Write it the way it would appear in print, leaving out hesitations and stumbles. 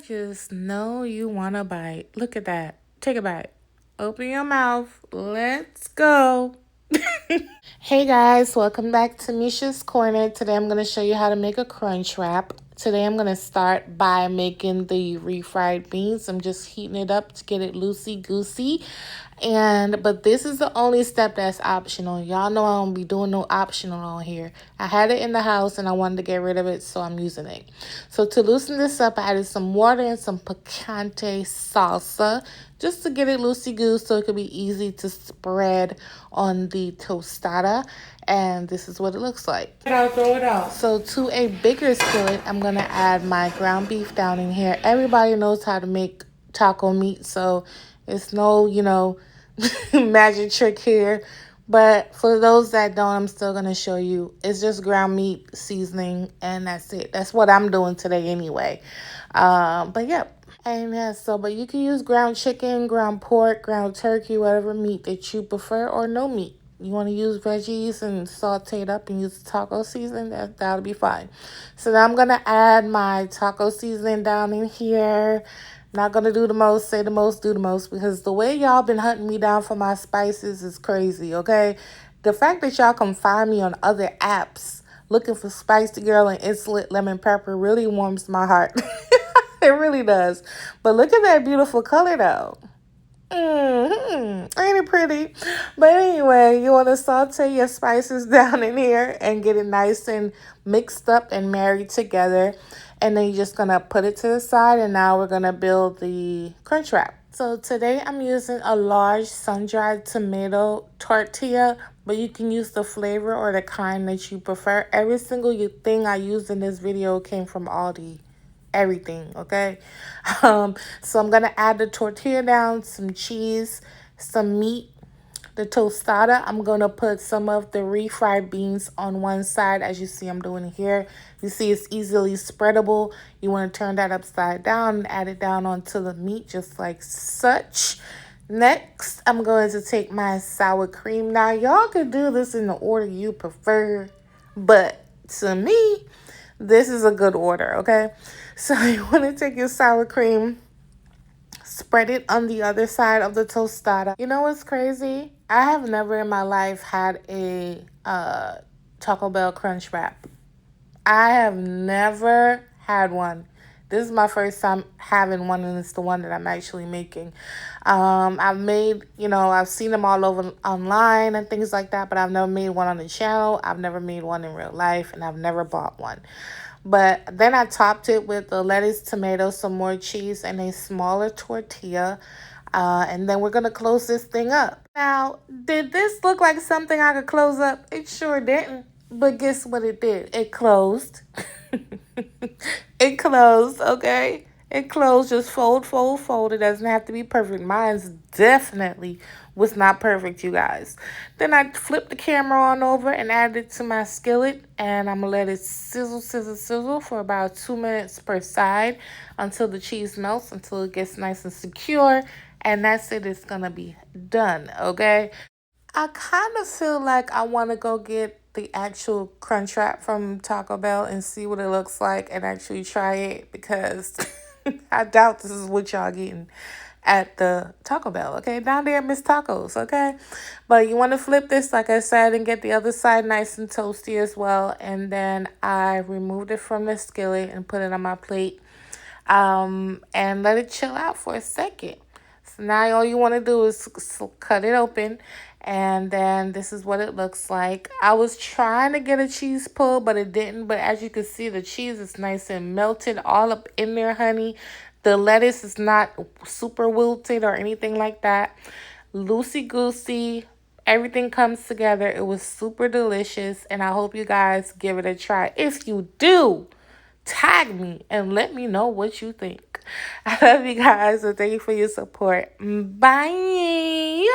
just know you want to bite. Look at that. Take a bite. Open your mouth. Let's go. Hey guys, welcome back to Misha's Corner. Today I'm going to show you how to make a crunch wrap. Today I'm going to start by making the refried beans. I'm just heating it up to get it loosey-goosey. But this is the only step that's optional. Y'all know I don't be doing no optional on here. I had it in the house and I wanted to get rid of it, so I'm using it. So to loosen this up, I added some water and some picante salsa just to get it loosey-goosey so it could be easy to spread on the tostada. And this is what it looks like. I'll throw it out. So to a bigger skillet, I'm going to add my ground beef down in here. Everybody knows how to make taco meat, so it's no, magic trick here. But for those that don't, I'm still going to show you. It's just ground meat seasoning, and that's it. That's what I'm doing today anyway. But yep. And yeah, but you can use ground chicken, ground pork, ground turkey, whatever meat that you prefer, or no meat. You want to use veggies and saute it up and use taco seasoning, that'll be fine. So now I'm going to add my taco seasoning down in here. Not going to do the most, say the most, do the most, because the way y'all been hunting me down for my spices is crazy, okay? The fact that y'all can find me on other apps looking for Spicy Girl and Instant Lemon Pepper really warms my heart. It really does. But look at that beautiful color, though. Ain't it pretty? But anyway, you want to saute your spices down in here and get it nice and mixed up and married together. And then you're just going to put it to the side. And now we're going to build the crunch wrap. So today I'm using a large sun-dried tomato tortilla. But you can use the flavor or the kind that you prefer. Every single thing I used in this video came from Aldi. Everything, okay? So I'm going to add the tortilla down, some cheese, some meat, the tostada. I'm going to put some of the refried beans on one side, as you see I'm doing here. You see it's easily spreadable. You want to turn that upside down and add it down onto the meat just like such. Next, I'm going to take my sour cream. Now, y'all can do this in the order you prefer, but to me, this is a good order, okay? So you want to take your sour cream, spread it on the other side of the tostada. You know what's crazy? I have never in my life had a Taco Bell Crunch Wrap. I have never had one. This is my first time having one, and it's the one that I'm actually making. I've made, I've seen them all over online and things like that, but I've never made one on the channel. I've never made one in real life, and I've never bought one. But then I topped it with the lettuce, tomato, some more cheese, and a smaller tortilla. And then we're going to close this thing up. Now, did this look like something I could close up? It sure didn't. But guess what it did? It closed. It closed, okay? It closed. Just fold, fold, fold. It doesn't have to be perfect. Mine's definitely was not perfect, you guys. Then I flipped the camera on over and added it to my skillet. And I'm going to let it sizzle, sizzle, sizzle for about 2 minutes per side until the cheese melts, until it gets nice and secure. And that's it. It's going to be done, okay? I kind of feel like I want to go get the actual crunch wrap from Taco Bell and see what it looks like and actually try it, because I doubt this is what y'all getting at the Taco Bell, okay? Down there at Miss Tacos, okay? But you want to flip this, like I said, and get the other side nice and toasty as well. And then I removed it from the skillet and put it on my plate and let it chill out for a second. So now all you want to do is cut it open, and then this is what it looks like. I was trying to get a cheese pull, but it didn't. But as you can see, the cheese is nice and melted all up in there, honey. The lettuce is not super wilted or anything like that. Loosey-goosey. Everything comes together. It was super delicious, and I hope you guys give it a try. If you do, tag me and let me know what you think. I love you guys, and thank you for your support. Bye.